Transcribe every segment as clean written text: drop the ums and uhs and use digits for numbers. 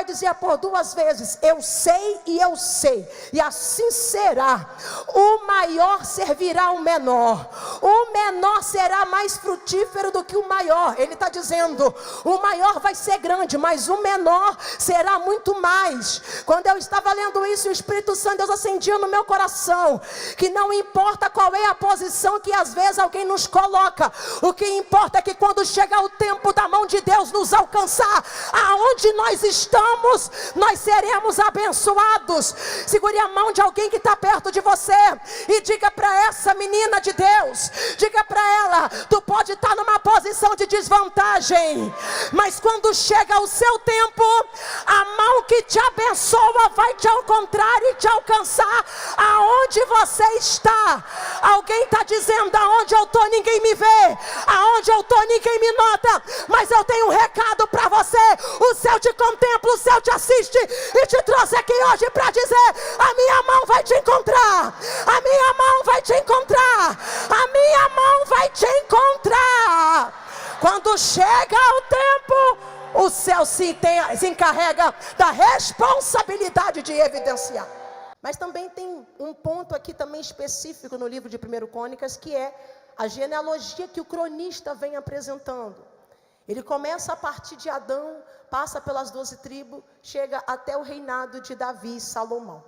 vai dizer por 2 vezes: eu sei e eu sei, e assim será. O maior servirá ao menor, o menor será mais frutífero do que o maior. Ele está dizendo: o maior vai ser grande, mas o menor será muito mais. Quando eu estava lendo isso, o Espírito Santo, Deus acendia no meu coração, que não importa qual é a posição que às vezes alguém nos coloca, o que importa é que quando chegar o tempo da mão de Deus nos alcançar, aonde nós estamos, nós seremos abençoados. Segure a mão de alguém que está perto de você e diga para essa menina de Deus, diga para ela: tu pode estar numa posição de desvantagem, mas quando chega o seu tempo, a mão que te abençoa vai te encontrar e te alcançar aonde você está. Alguém está dizendo: aonde eu estou ninguém me vê, aonde eu estou ninguém me nota, mas eu tenho um recado para você. O céu te contempla, o céu te assiste e te trouxe aqui hoje para dizer: a minha mão vai te encontrar, a minha mão vai te encontrar, a minha mão vai te encontrar. Quando chega o tempo, o céu se encarrega da responsabilidade de evidenciar. Mas também tem um ponto aqui também específico no livro de 1 Crônicas, que é a genealogia que o cronista vem apresentando. Ele começa a partir de Adão, passa pelas 12 tribos, chega até o reinado de Davi e Salomão.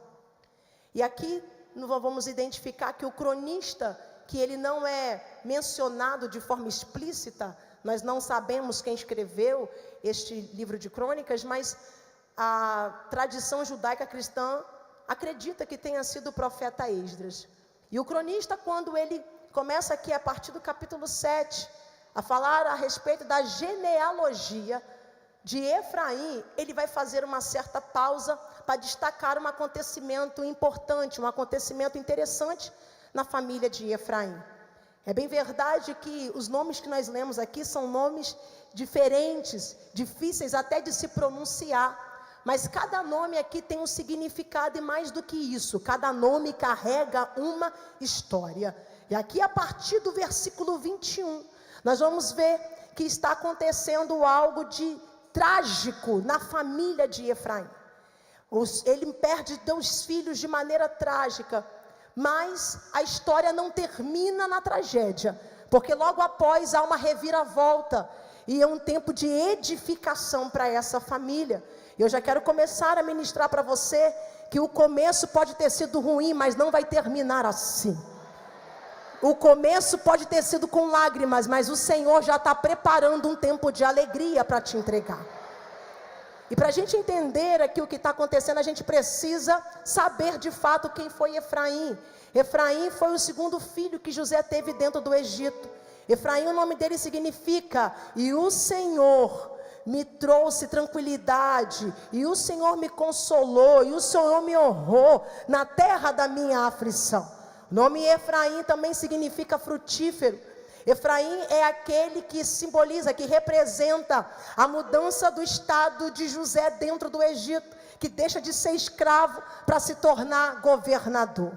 E aqui vamos identificar que o cronista, que ele não é mencionado de forma explícita, nós não sabemos quem escreveu este livro de crônicas, mas a tradição judaica cristã acredita que tenha sido o profeta Esdras. E o cronista, quando ele começa aqui a partir do capítulo 7, a falar a respeito da genealogia de Efraim, ele vai fazer uma certa pausa para destacar um acontecimento importante, um acontecimento interessante na família de Efraim. É bem verdade que os nomes que nós lemos aqui são nomes diferentes, difíceis até de se pronunciar, mas cada nome aqui tem um significado, e mais do que isso, cada nome carrega uma história. E aqui a partir do versículo 21, nós vamos ver que está acontecendo algo de trágico na família de Efraim. Ele perde 2 filhos de maneira trágica, mas a história não termina na tragédia, porque logo após há uma reviravolta, e é um tempo de edificação para essa família. Eu já quero começar a ministrar para você que o começo pode ter sido ruim, mas não vai terminar assim. O começo pode ter sido com lágrimas, mas o Senhor já está preparando um tempo de alegria para te entregar. E para a gente entender aqui o que está acontecendo, a gente precisa saber de fato quem foi Efraim. Efraim foi o 2º filho que José teve dentro do Egito. Efraim, o nome dele significa: e o Senhor me trouxe tranquilidade, e o Senhor me consolou, e o Senhor me honrou na terra da minha aflição. O nome Efraim também significa frutífero. Efraim é aquele que simboliza, que representa a mudança do estado de José dentro do Egito, que deixa de ser escravo para se tornar governador.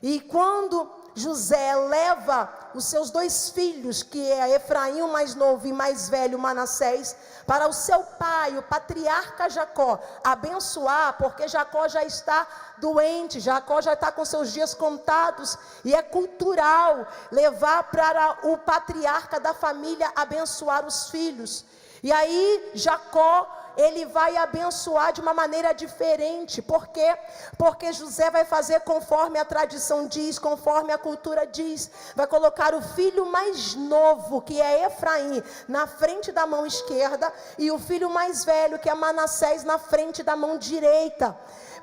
E quando José leva os seus 2 filhos, que é Efraim o mais novo e mais velho Manassés, para o seu pai, o patriarca Jacó, abençoar, porque Jacó já está doente, Jacó já está com seus dias contados, e é cultural levar para o patriarca da família abençoar os filhos. E aí Jacó, ele vai abençoar de uma maneira diferente. Por quê? Porque José vai fazer conforme a tradição diz, conforme a cultura diz. Vai colocar o filho mais novo, que é Efraim, na frente da mão esquerda, e o filho mais velho, que é Manassés, na frente da mão direita.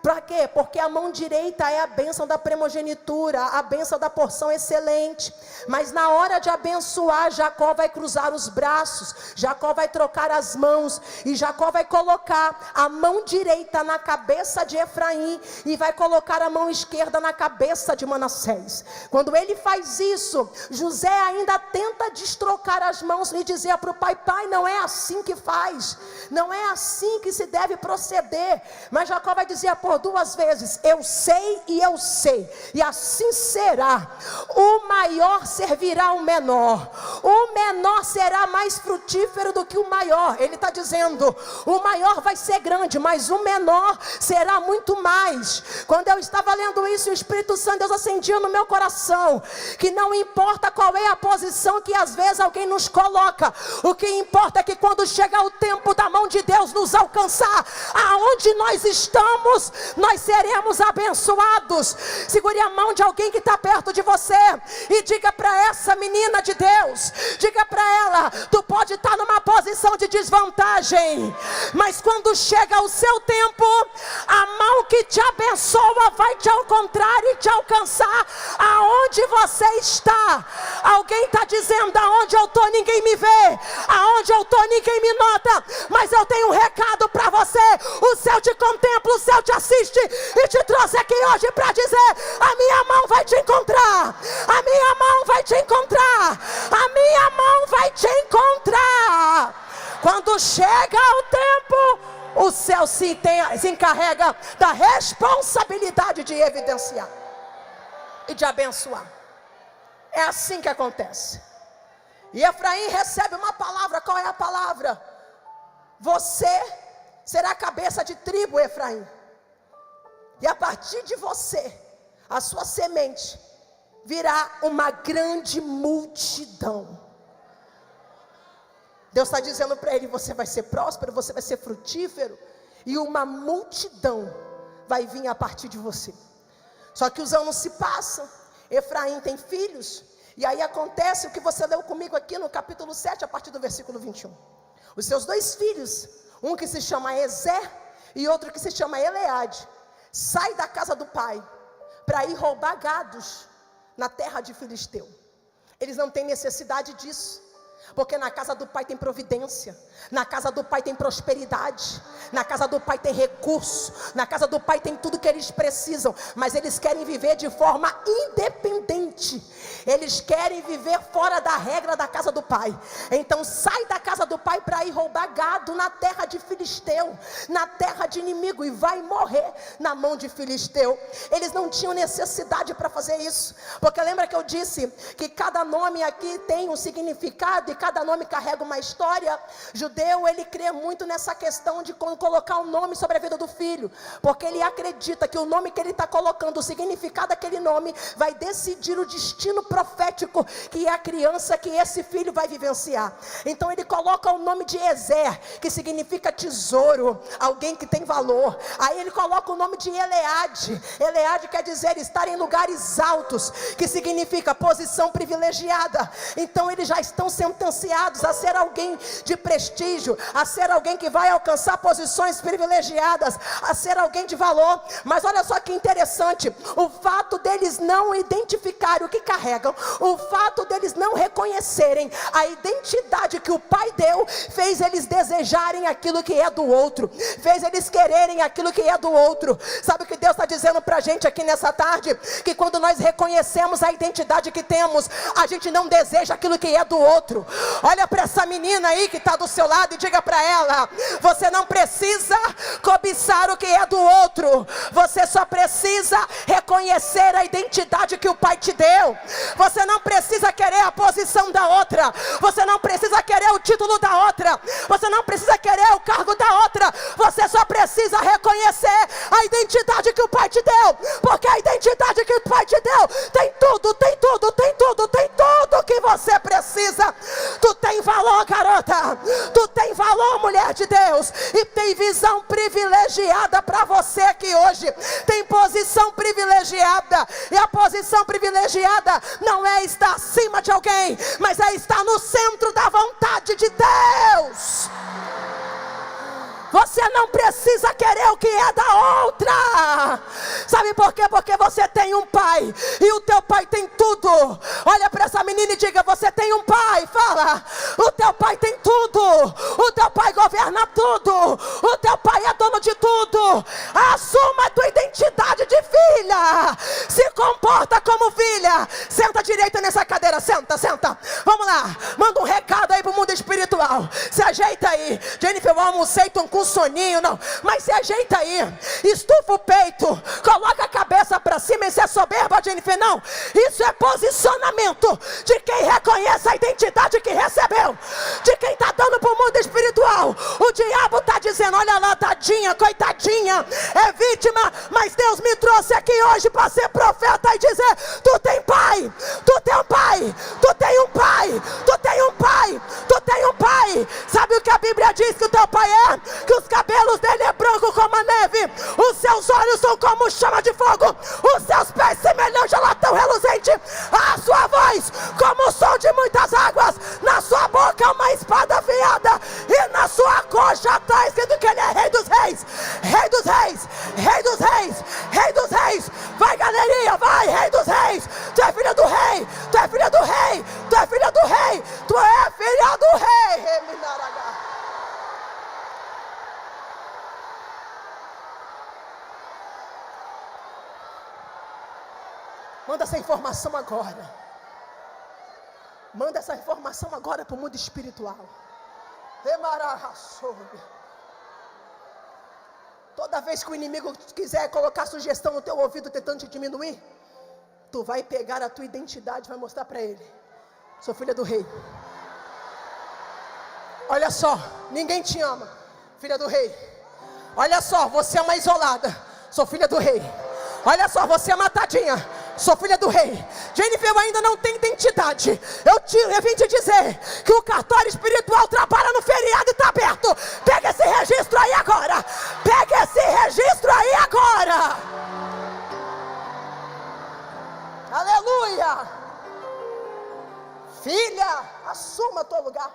Para quê? Porque a mão direita é a bênção da primogenitura, a bênção da porção excelente. Mas na hora de abençoar, Jacó vai cruzar os braços, Jacó vai trocar as mãos, e Jacó vai colocar a mão direita na cabeça de Efraim, e vai colocar a mão esquerda na cabeça de Manassés. Quando ele faz isso, José ainda tenta destrocar as mãos e dizer para o pai: pai, não é assim que faz, não é assim que se deve proceder. Mas Jacó vai dizer: por 2 vezes, eu sei e eu sei, e assim será. O maior servirá ao menor, o menor será mais frutífero do que o maior. Ele está dizendo, o maior vai ser grande, mas o menor será muito mais. Quando eu estava lendo isso, o Espírito Santo, Deus acendia no meu coração, que não importa qual é a posição que às vezes alguém nos coloca, o que importa é que quando chegar o tempo da mão de Deus nos alcançar, aonde nós estamos, nós seremos abençoados. Segure a mão de alguém que está perto de você e diga para essa menina de Deus, diga para ela, tu pode estar numa posição de desvantagem, mas quando chega o seu tempo, a mão que te abençoa vai te encontrar e te alcançar aonde você está. Alguém está dizendo, aonde eu estou ninguém me vê, aonde eu estou ninguém me nota, mas eu tenho um recado para você. O céu te contempla, o céu te assiste e te trouxe aqui hoje para dizer, a minha mão vai te encontrar, a minha mão vai te encontrar, a minha mão vai te encontrar. Quando chega o tempo, o céu se encarrega da responsabilidade de evidenciar e de abençoar. É assim que acontece. E Efraim recebe uma palavra. Qual é a palavra? Você será cabeça de tribo, Efraim, e a partir de você, a sua semente virá uma grande multidão. Deus está dizendo para ele, você vai ser próspero, você vai ser frutífero, e uma multidão vai vir a partir de você. Só que os anos se passam, Efraim tem filhos, e aí acontece o que você leu comigo aqui no capítulo 7, a partir do versículo 21. Os seus 2 filhos, um que se chama Ezer e outro que se chama Eleade, sai da casa do pai para ir roubar gados na terra de Filisteu. Eles não têm necessidade disso, porque na casa do pai tem providência, na casa do pai tem prosperidade, na casa do pai tem recurso, na casa do pai tem tudo que eles precisam, mas eles querem viver de forma independente, eles querem viver fora da regra da casa do pai. Então sai da casa do pai para ir roubar gado na terra de Filisteu, na terra de inimigo, e vai morrer na mão de Filisteu. Eles não tinham necessidade para fazer isso, porque lembra que eu disse que cada nome aqui tem um significado e cada nome carrega uma história. Judeu, ele crê muito nessa questão de colocar um nome sobre a vida do filho, porque ele acredita que o nome que ele está colocando, o significado daquele nome, vai decidir o destino profético que é a criança que esse filho vai vivenciar. Então ele coloca o nome de Ezer, que significa tesouro, alguém que tem valor. Aí ele coloca o nome de Eleade. Eleade quer dizer estar em lugares altos, que significa posição privilegiada. Então eles já estão sentenciados a ser alguém de prestígio, a ser alguém que vai alcançar posições privilegiadas, a ser alguém de valor. Mas olha só que interessante, o fato deles não identificarem o que carregam, o fato deles não reconhecerem a identidade que o pai deu, fez eles desejarem aquilo que é do outro, fez eles quererem aquilo que é do outro. Sabe o que Deus está dizendo para a gente aqui nessa tarde? Que quando nós reconhecemos a identidade que temos, a gente não deseja aquilo que é do outro. Olha para essa menina aí que está do seu lado e diga para ela, você não precisa cobiçar o que é do outro, você só precisa reconhecer a identidade que o pai te deu. Você não precisa querer a posição da outra, você não precisa querer o título da outra, você não precisa querer o cargo da outra, você só precisa reconhecer a identidade que o pai te deu, porque a identidade que o pai te deu tem tudo, tem tudo, tem tudo, tem tudo que você precisa. Tu tem valor, garota, tu tem valor, mulher de Deus, e tem visão privilegiada para você aqui hoje, tem posição privilegiada, e a posição privilegiada não é estar acima de alguém, mas é estar no centro da vontade de Deus. Você não precisa querer o que é da outra. Sabe por quê? Porque você tem um pai, e o teu pai tem tudo. Olha para essa menina e diga, você tem um pai. Fala, o teu pai tem tudo, o teu pai governa tudo, o teu pai é dono de tudo. Assuma a tua identidade de filha, se comporta como filha. Senta direita nessa cadeira, senta, senta. Vamos lá, manda um recado aí pro mundo espiritual. Se ajeita aí. Jennifer, eu vou almoçar você e estão com soninho, não. Mas se ajeita aí, estufa o peito, coloca a cabeça para cima. Isso é soberba, Jennifer? Não. Isso é posicionamento de quem reconhece a identidade que recebeu, de quem está dando para o mundo espiritual. O diabo está dizendo: olha lá, tadinha, coitadinha, é vítima, mas Deus me trouxe aqui hoje para ser profeta e dizer: tu tem pai, tu tem um pai, tu tem um pai, tu tem um pai, tu tem um pai. Sabe o que a Bíblia diz que o teu pai é? Que os cabelos dele é branco como a neve, os seus olhos são como chama de fogo, os seus pés semelhantes a latão reluzente, a sua voz como o som de muitas águas, na sua boca uma espada afiada, e na sua coxa está escrito que ele é rei dos reis, rei dos reis, rei dos reis, rei dos reis. Vai, galerinha, vai, rei dos reis. Tu é filha do rei, tu é filha do rei, tu é filha do rei, tu é filha do rei. Manda essa informação agora. Manda essa informação agora para o mundo espiritual. Toda vez que o inimigo quiser colocar sugestão no teu ouvido tentando te diminuir, tu vai pegar a tua identidade e vai mostrar para ele: sou filha do rei. Olha só, ninguém te ama, filha do rei. Olha só, você é uma isolada, sou filha do rei. Olha só, você é matadinha, sou filha do rei. Jennifer, eu ainda não tenho identidade. Eu vim te dizer que o cartório espiritual trabalha no feriado e está aberto. Pega esse registro aí agora. Pega esse registro aí agora. Aleluia. Filha, assuma teu lugar.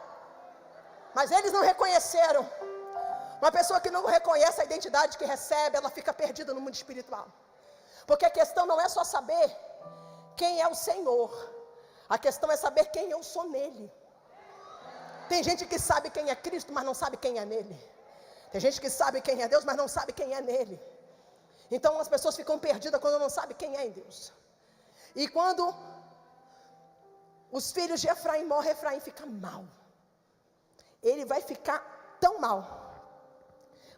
Mas eles não reconheceram. Uma pessoa que não reconhece a identidade que recebe, ela fica perdida no mundo espiritual. Porque a questão não é só saber quem é o Senhor, a questão é saber quem eu sou nele. Tem gente que sabe quem é Cristo, mas não sabe quem é nele. Tem gente que sabe quem é Deus, mas não sabe quem é nele. Então as pessoas ficam perdidas quando não sabem quem é em Deus. E quando os filhos de Efraim morrem, Efraim fica mal. Ele vai ficar tão mal,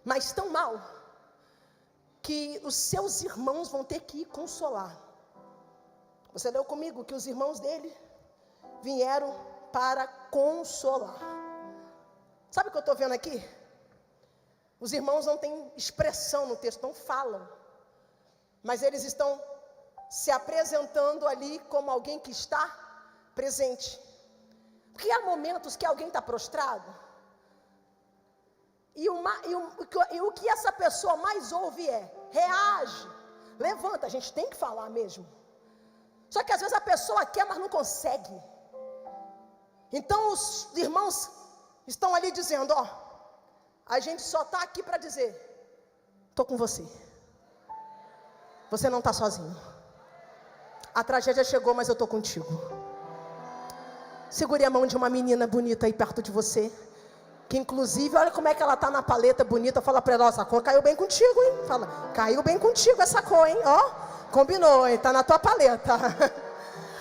mas tão mal, que os seus irmãos vão ter que ir consolar. Você leu comigo que os irmãos dele vieram para consolar. Sabe o que eu estou vendo aqui? Os irmãos não têm expressão no texto, não falam. Mas eles estão se apresentando ali como alguém que está presente. Porque há momentos que alguém está prostrado. E o que essa pessoa mais ouve é: reage, levanta. A gente tem que falar mesmo. Só que às vezes a pessoa quer, mas não consegue. Então os irmãos estão ali dizendo: ó, a gente só está aqui para dizer: estou com você. Você não está sozinho. A tragédia chegou, mas eu estou contigo. Segure a mão de uma menina bonita aí perto de você, que inclusive, olha como é que ela está na paleta bonita. Fala para ela: ó, essa cor caiu bem contigo, hein? Fala: caiu bem contigo essa cor, hein? Ó, combinou, hein? Está na tua paleta.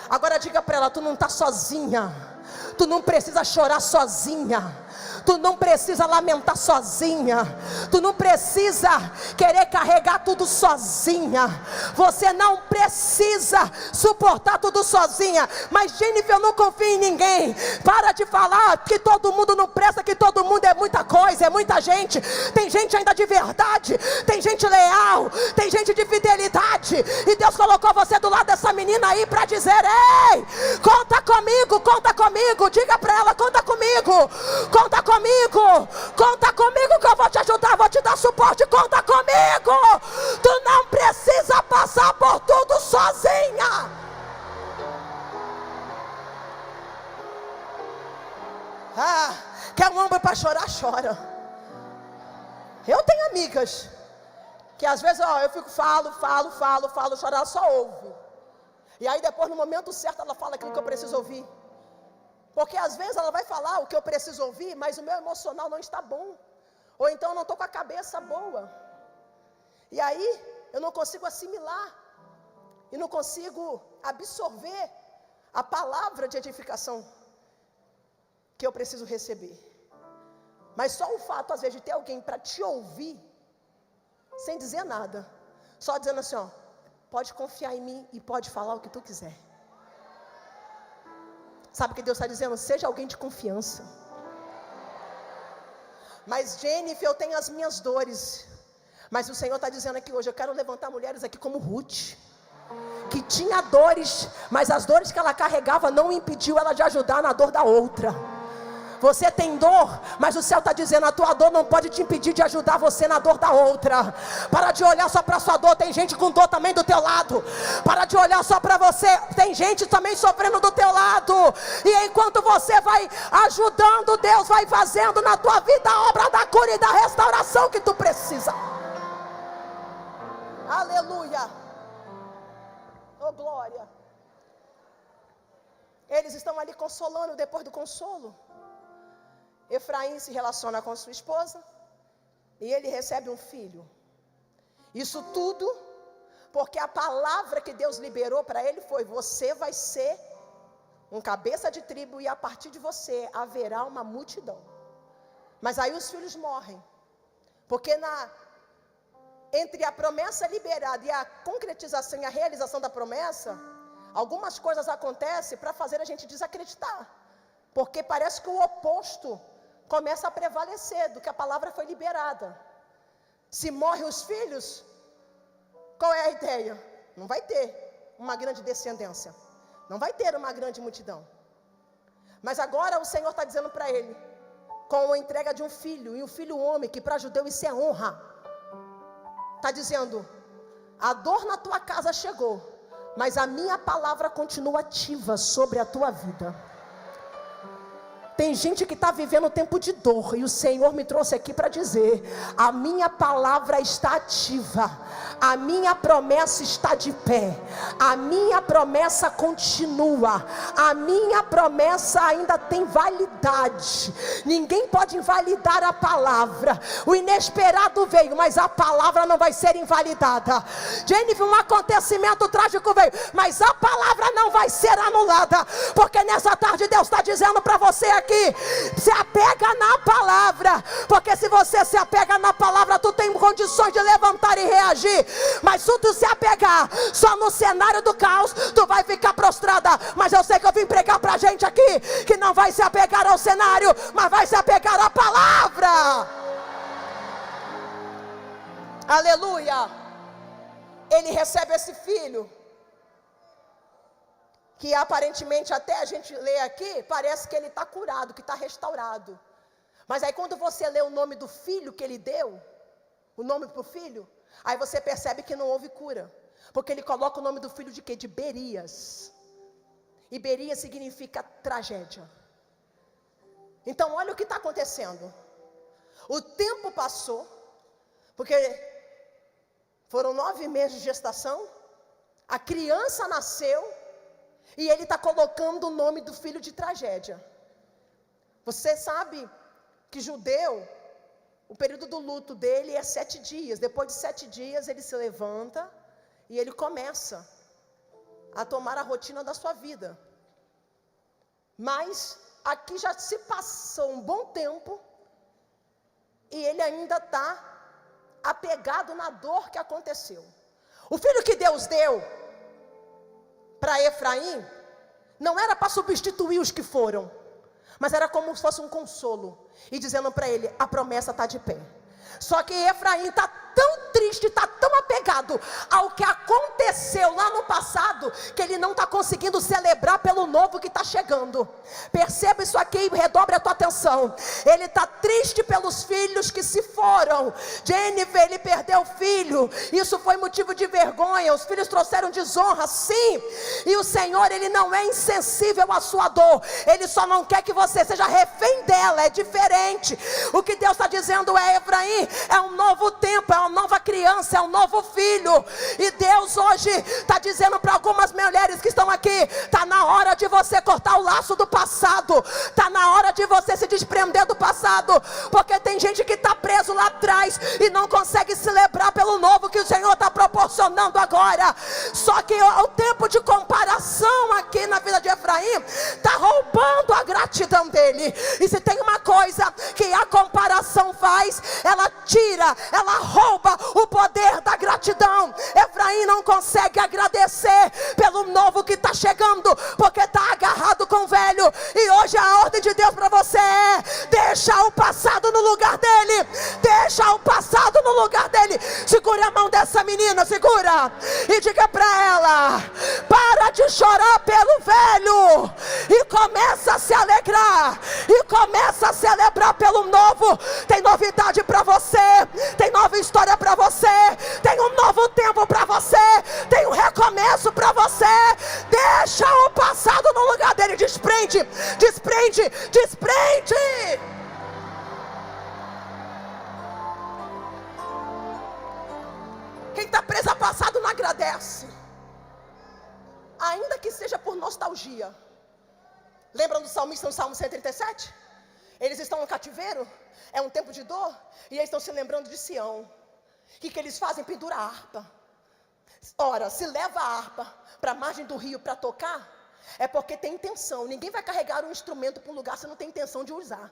Agora diga para ela: tu não está sozinha. Tu não precisa chorar sozinha. Tu não precisa lamentar sozinha. Tu não precisa querer carregar tudo sozinha. Você não precisa suportar tudo sozinha. Mas Jennifer, eu não confio em ninguém. Para de falar que todo mundo não presta, que todo mundo é muita coisa, é muita gente. Tem gente ainda de verdade, tem gente leal, tem gente de fidelidade. E Deus colocou você do lado dessa menina aí para dizer: ei, conta comigo, conta comigo. Diga para ela: conta comigo, conta comigo, conta comigo que eu vou te ajudar, vou te dar suporte. Conta comigo. Tu não precisa passar por tudo sozinha. Quer um ombro para chorar? Chora. Eu tenho amigas que às vezes, ó, eu fico, falo, choro, ela só ouve. E aí depois, no momento certo, ela fala aquilo que eu preciso ouvir. Porque às vezes ela vai falar o que eu preciso ouvir, mas o meu emocional não está bom. Ou então eu não estou com a cabeça boa. E aí eu não consigo assimilar. E não consigo absorver a palavra de edificação que eu preciso receber. Mas só o fato, às vezes, de ter alguém para te ouvir, sem dizer nada, só dizendo assim, ó, pode confiar em mim e pode falar o que tu quiser. Sabe o que Deus está dizendo? Seja alguém de confiança. Mas Jennifer, eu tenho as minhas dores. Mas o Senhor está dizendo aqui hoje, eu quero levantar mulheres aqui como Ruth, que tinha dores, mas as dores que ela carregava não impediu ela de ajudar na dor da outra. Você tem dor, mas o céu está dizendo, a tua dor não pode te impedir de ajudar você na dor da outra. Para de olhar só para a sua dor, tem gente com dor também do teu lado. Para de olhar só para você, tem gente também sofrendo do teu lado. E enquanto você vai ajudando, Deus vai fazendo na tua vida a obra da cura e da restauração que tu precisa. Aleluia. Oh glória. Eles estão ali consolando depois do consolo. Efraim se relaciona com sua esposa e ele recebe um filho. Isso tudo porque a palavra que Deus liberou para ele foi: você vai ser um cabeça de tribo e a partir de você haverá uma multidão. Mas aí os filhos morrem, porque entre a promessa liberada e a concretização e a realização da promessa, algumas coisas acontecem para fazer a gente desacreditar, porque parece que o oposto começa a prevalecer do que a palavra foi liberada. Se morrem os filhos, qual é a ideia? Não vai ter uma grande descendência, não vai ter uma grande multidão. Mas agora o Senhor está dizendo para ele, com a entrega de um filho, e um filho homem, que para judeu isso é honra, está dizendo: a dor na tua casa chegou, mas a minha palavra continua ativa sobre a tua vida. Tem gente que está vivendo um tempo de dor, e o Senhor me trouxe aqui para dizer: a minha palavra está ativa, a minha promessa está de pé, a minha promessa continua, a minha promessa ainda tem validade. Ninguém pode invalidar a palavra. O inesperado veio, mas a palavra não vai ser invalidada. Jennifer, um acontecimento trágico veio, mas a palavra não vai ser anulada, porque nessa tarde Deus está dizendo para você aqui: se apega na palavra, porque se você se apega na palavra, tu tem condições de levantar e reagir. Mas se tu se apegar só no cenário do caos, tu vai ficar prostrada. Mas eu sei que eu vim pregar pra gente aqui que não vai se apegar ao cenário, mas vai se apegar à palavra. Aleluia. Ele recebe esse filho, que aparentemente, até a gente lê aqui, parece que ele está curado, que está restaurado. Mas aí quando você lê o nome do filho que ele deu, o nome para o filho, aí você percebe que não houve cura, porque ele coloca o nome do filho de quê? De Berias. E Berias significa tragédia. Então olha o que está acontecendo. O tempo passou, porque foram 9 meses de gestação, a criança nasceu, e ele está colocando o nome do filho de tragédia. Você sabe que judeu, o período do luto dele é 7 dias. Depois de 7 dias ele se levanta e ele começa a tomar a rotina da sua vida. Mas aqui já se passou um bom tempo e ele ainda está apegado na dor que aconteceu. O filho que Deus deu para Efraim não era para substituir os que foram, mas era como se fosse um consolo, e dizendo para ele: a promessa está de pé. Só que Efraim está tão triste, está tão apegado ao que aconteceu lá no passado, que ele não está conseguindo celebrar pelo novo que está chegando. Perceba isso aqui e redobre a tua atenção. Ele está triste pelos filhos que se foram. Jennifer, ele perdeu o filho, isso foi motivo de vergonha, os filhos trouxeram desonra, sim. E o Senhor, ele não é insensível à sua dor, ele só não quer que você seja refém dela, é diferente. O que Deus está dizendo é: Efraim, é um novo tempo, é uma nova criança, é um novo filho. E Deus hoje está dizendo para algumas mulheres que estão aqui: está na hora de você cortar o laço do passado, está na hora de você se desprender do passado, porque tem gente que está preso lá atrás e não consegue celebrar pelo novo que o Senhor está proporcionando agora. Só que o tempo de comparação aqui na vida de Efraim está roubando a gratidão dele. E se tem uma coisa coisa que a comparação faz, ela tira, ela rouba o poder da gratidão. Efraim não consegue agradecer pelo novo que está chegando, porque está agarrado com o velho. E hoje a ordem de Deus para você é: deixa o passado no lugar dele, deixa o passado no lugar dele. Segura a mão dessa menina, segura, e diga para ela: para de chorar pelo velho e começa a se alegrar, e começa a celebrar pelo novo. Tem novidade para você, tem nova história para você, tem um novo tempo para você, tem um recomeço para você. Deixa o passado no lugar dele. Desprende, desprende, desprende. Quem está preso a passado não agradece, ainda que seja por nostalgia. Lembram do salmista no Salmo 137? Eles estão no cativeiro, é um tempo de dor, e eles estão se lembrando de Sião. O que eles fazem? Pendura a harpa. Ora, se leva a harpa para a margem do rio para tocar, é porque tem intenção. Ninguém vai carregar um instrumento para um lugar se não tem intenção de usar.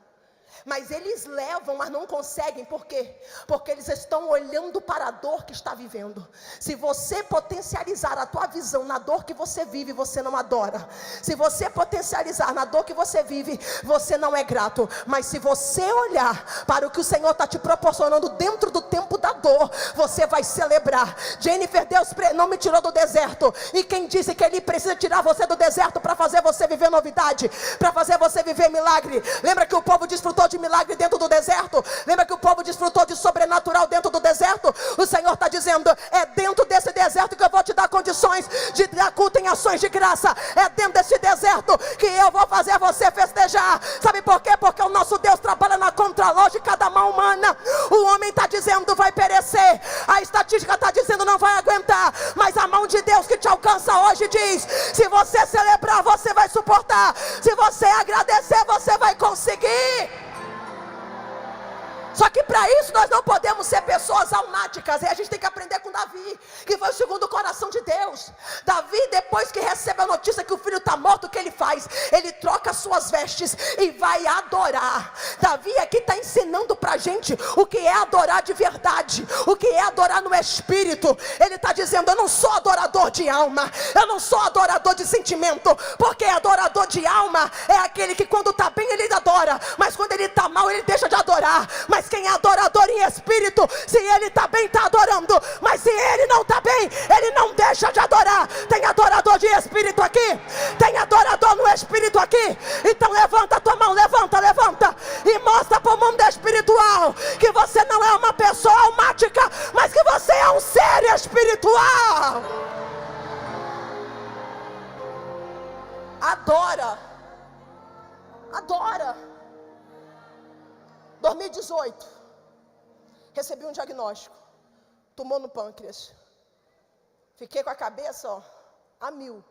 Mas eles levam, mas não conseguem. Por quê? Porque eles estão olhando para a dor que está vivendo. Se você potencializar a tua visão na dor que você vive, você não adora. Se você potencializar na dor que você vive, você não é grato. Mas se você olhar para o que o Senhor está te proporcionando dentro do tempo da dor, você vai celebrar. Jennifer, Deus não me tirou do deserto. E quem disse que Ele precisa tirar você do deserto para fazer você viver novidade, para fazer você viver milagre? Lembra que o povo desfrutou de milagre dentro do deserto? Lembra que o povo desfrutou de sobrenatural dentro do deserto? O Senhor está dizendo: é dentro desse deserto que eu vou te dar condições de dar culto em ações de graça. É dentro desse deserto que eu vou fazer você festejar. Sabe por quê? Porque o nosso Deus trabalha na contralógica da mão humana. O homem está dizendo vai perecer, a estatística está dizendo não vai aguentar, mas a mão de Deus que te alcança hoje diz: se você celebrar, você vai suportar. Se você agradecer, você vai conseguir. Só que para isso nós não podemos ser pessoas almáticas. E a gente tem que aprender com Davi, que foi o segundo coração de Deus. Davi, depois que recebe a notícia que o filho está morto, o que ele faz? Ele troca as suas vestes e vai adorar. Davi aqui está ensinando para a gente o que é adorar de verdade, o que é adorar no espírito. Ele está dizendo: eu não sou adorador de alma, eu não sou adorador de sentimento. Porque adorador de alma é aquele que quando está bem ele adora, mas quando ele está mal ele deixa de adorar. Mas quem é adorador em espírito, se ele está bem, está adorando. Mas se ele não está bem, ele não deixa de adorar. Tem adorador de espírito aqui? Tem adorador no espírito aqui? Então levanta a tua mão, levanta, levanta, e mostra para o mundo espiritual que você não é uma pessoa almática, mas que você é um ser espiritual. Adora, adora. 2018, recebi um diagnóstico, tumor no pâncreas. Fiquei com a cabeça, a mil.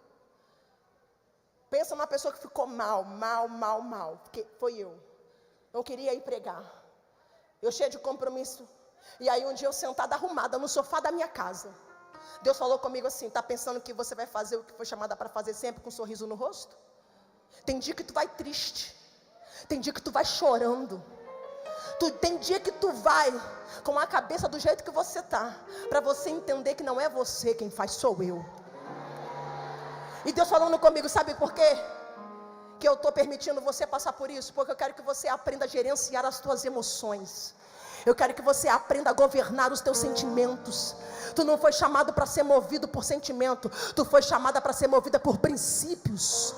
Pensa numa pessoa que ficou mal, porque foi eu. Não queria ir pregar, eu cheia de compromisso. E aí um dia eu sentada arrumada no sofá da minha casa, Deus falou comigo assim: tá pensando que você vai fazer o que foi chamada para fazer sempre com um sorriso no rosto? Tem dia que tu vai triste, tem dia que tu vai chorando, tem dia que tu vai com a cabeça do jeito que você está, para você entender que não é você quem faz, sou eu. E Deus falando comigo: sabe por quê que eu estou permitindo você passar por isso? Porque eu quero que você aprenda a gerenciar as tuas emoções. Eu quero que você aprenda a governar os teus sentimentos. Tu não foi chamado para ser movido por sentimento, tu foi chamada para ser movida por princípios.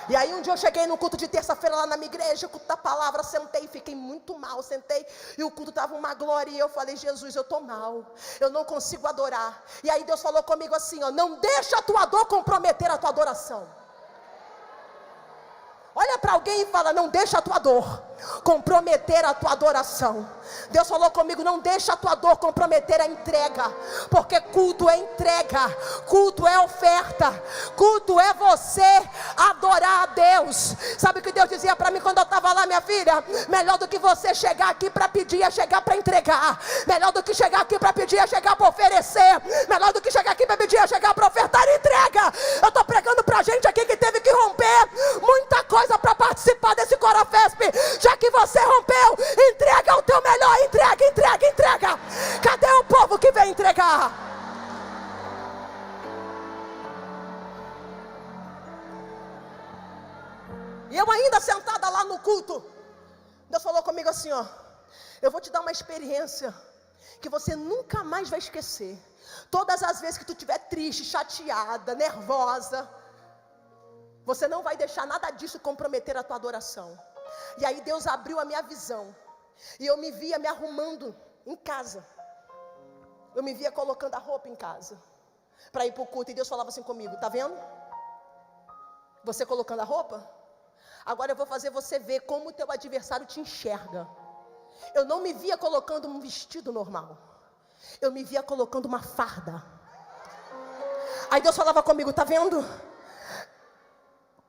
E aí um dia eu cheguei no culto de terça-feira lá na minha igreja, culto da palavra, sentei, fiquei muito mal, sentei, e o culto estava uma glória, e eu falei: Jesus, eu estou mal, eu não consigo adorar. E aí Deus falou comigo assim: não deixa a tua dor comprometer a tua adoração. Olha para alguém e fala: não deixa a tua dor comprometer a tua adoração. Deus falou comigo: não deixa a tua dor comprometer a entrega, porque culto é entrega, culto é oferta, culto é você adorar a Deus. Sabe o que Deus dizia para mim quando eu estava lá, minha filha? Melhor do que você chegar aqui para pedir é chegar para entregar. Melhor do que chegar aqui para pedir é chegar para oferecer. Melhor do que chegar aqui para pedir é chegar para ofertar e entrega. Eu estou pregando para gente aqui que teve que romper muita coisa para participar você rompeu, entrega o teu melhor, entrega, entrega, entrega. Cadê o povo que vem entregar? E eu ainda sentada lá no culto, Deus falou comigo assim, ó: eu vou te dar uma experiência que você nunca mais vai esquecer. Todas as vezes que tu estiver triste, chateada, nervosa, você não vai deixar nada disso comprometer a tua adoração. E aí Deus abriu a minha visão, e eu me via me arrumando em casa. Eu me via colocando a roupa em casa, para ir para o culto, e Deus falava assim comigo: tá vendo? Você colocando a roupa? Agora eu vou fazer você ver como o teu adversário te enxerga. Eu não me via colocando um vestido normal, eu me via colocando uma farda. Aí Deus falava comigo: tá vendo?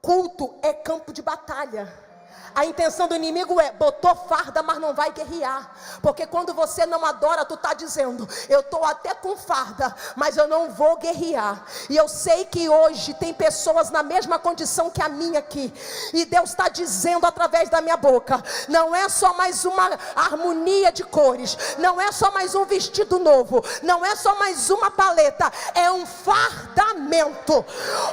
Culto é campo de batalha. A intenção do inimigo é: botou farda, mas não vai guerrear. Porque quando você não adora, tu está dizendo: eu estou até com farda, mas eu não vou guerrear. E eu sei que hoje tem pessoas na mesma condição que a minha aqui. E Deus está dizendo através da minha boca: não é só mais uma harmonia de cores, não é só mais um vestido novo, não é só mais uma paleta, é um fardamento.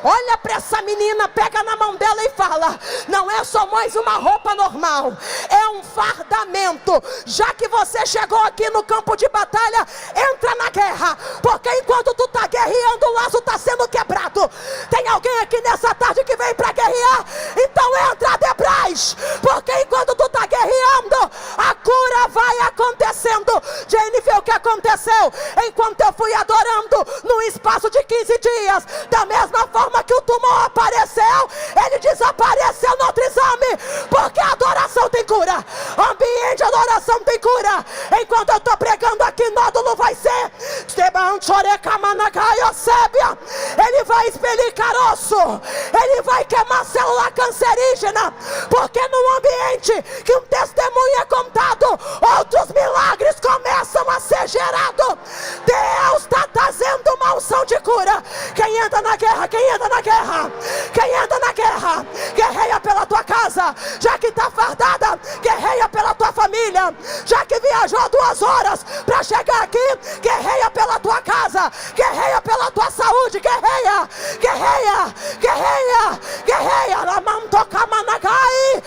Olha para essa menina, pega na mão dela e fala: não é só mais uma roupa normal, é um fardamento. Já que você chegou aqui no campo de batalha, entra na guerra, porque enquanto tu está guerreando, o laço está sendo quebrado. Tem alguém aqui nessa tarde que vem para guerrear? Então entra, Debrais, porque enquanto tu está guerreando, a cura vai acontecendo. Jennifer, o que aconteceu? Enquanto eu fui adorando no espaço de 15 dias, da mesma forma que o tumor apareceu, ele desapareceu no outro exame, porque a adoração tem cura. Ambiente de adoração tem cura. Enquanto eu estou pregando aqui, nódulo vai ser. Ele vai expelir caroço, ele vai queimar célula cancerígena, porque no ambiente que um testemunho é contado, outros milagres começam a ser gerados. Deus está trazendo uma unção de cura. Quem entra na guerra, quem entra na guerra, quem entra na guerra, guerreia pela tua casa. Já que está fardada, guerreia pela tua família. Já que viajou 2 horas para chegar aqui, guerreia pela tua casa, guerreia pela tua saúde, guerreia, guerreia, guerreia, guerreia. Lamantoca managai,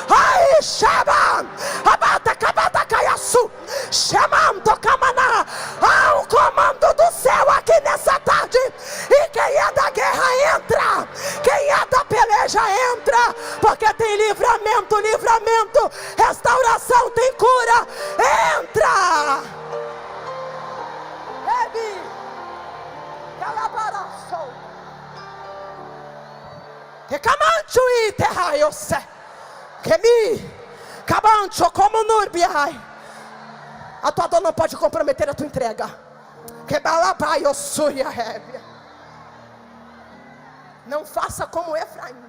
ai chama, abata cabata caiaçu, chamando camana. Há um comando do céu aqui nessa tarde, e quem é da guerra entra, quem é da peleja entra, porque tem livramento, livramento, restauração, tem cura. Entra! Ebi, calabaraço, recamancho e terraiose, quemi, cabancho como nurbiai. A tua dor não pode comprometer a tua entrega. Que balabaiossuia rébia. Não faça como Efraim,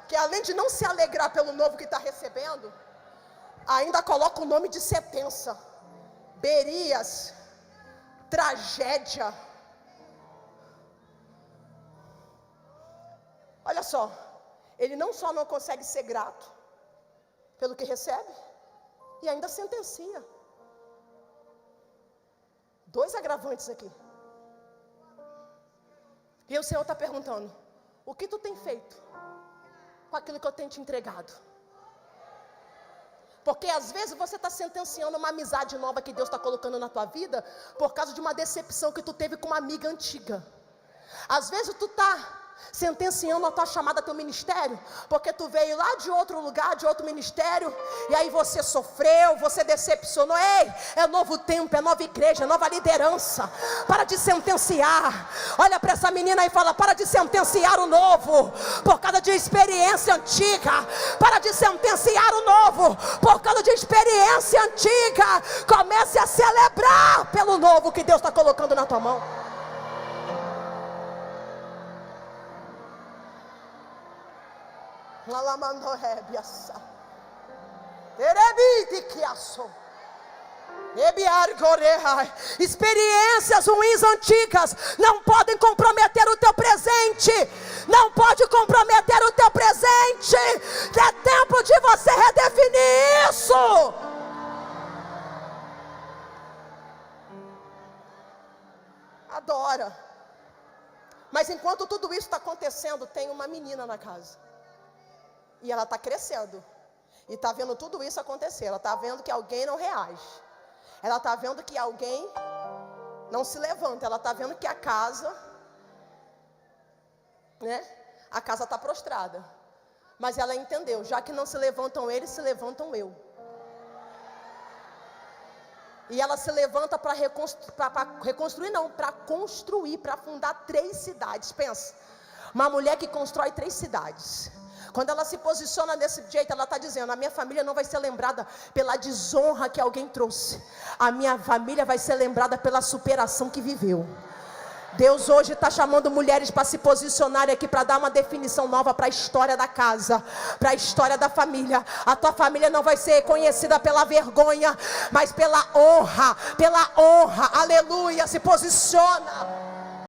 que além de não se alegrar pelo novo que está recebendo, ainda coloca o nome de sentença, Berias, tragédia. Olha só, ele não só não consegue ser grato pelo que recebe, e ainda sentencia. 2 agravantes aqui. E o Senhor está perguntando: o que tu tem feito com aquilo que eu tenho te entregado? Porque às vezes você está sentenciando uma amizade nova que Deus está colocando na tua vida, por causa de uma decepção que tu teve com uma amiga antiga. Às vezes tu está sentenciando a tua chamada, teu ministério, porque tu veio lá de outro lugar, de outro ministério, e aí você sofreu, você decepcionou. Ei, é novo tempo, é nova igreja, é nova liderança. Para de sentenciar. Olha para essa menina e fala: para de sentenciar o novo por causa de experiência antiga. Para de sentenciar o novo por causa de experiência antiga. Comece a celebrar pelo novo que Deus está colocando na tua mão. Experiências ruins antigas não podem comprometer o teu presente. Não pode comprometer o teu presente. É tempo de você redefinir isso. Adora. Mas enquanto tudo isso está acontecendo, tem uma menina na casa. E ela está crescendo. E está vendo tudo isso acontecer. Ela está vendo que alguém não reage. Ela está vendo que alguém não se levanta. Ela está vendo que a casa, a casa está prostrada. Mas ela entendeu, já que não se levantam eles, se levantam eu. E ela se levanta para reconstruir, não, para construir, para fundar 3 cidades. Pensa, uma mulher que constrói 3 cidades. Quando ela se posiciona desse jeito, ela está dizendo: a minha família não vai ser lembrada pela desonra que alguém trouxe. A minha família vai ser lembrada pela superação que viveu. Deus hoje está chamando mulheres para se posicionarem aqui, para dar uma definição nova para a história da casa, para a história da família. A tua família não vai ser conhecida pela vergonha, mas pela honra, aleluia. Se posiciona.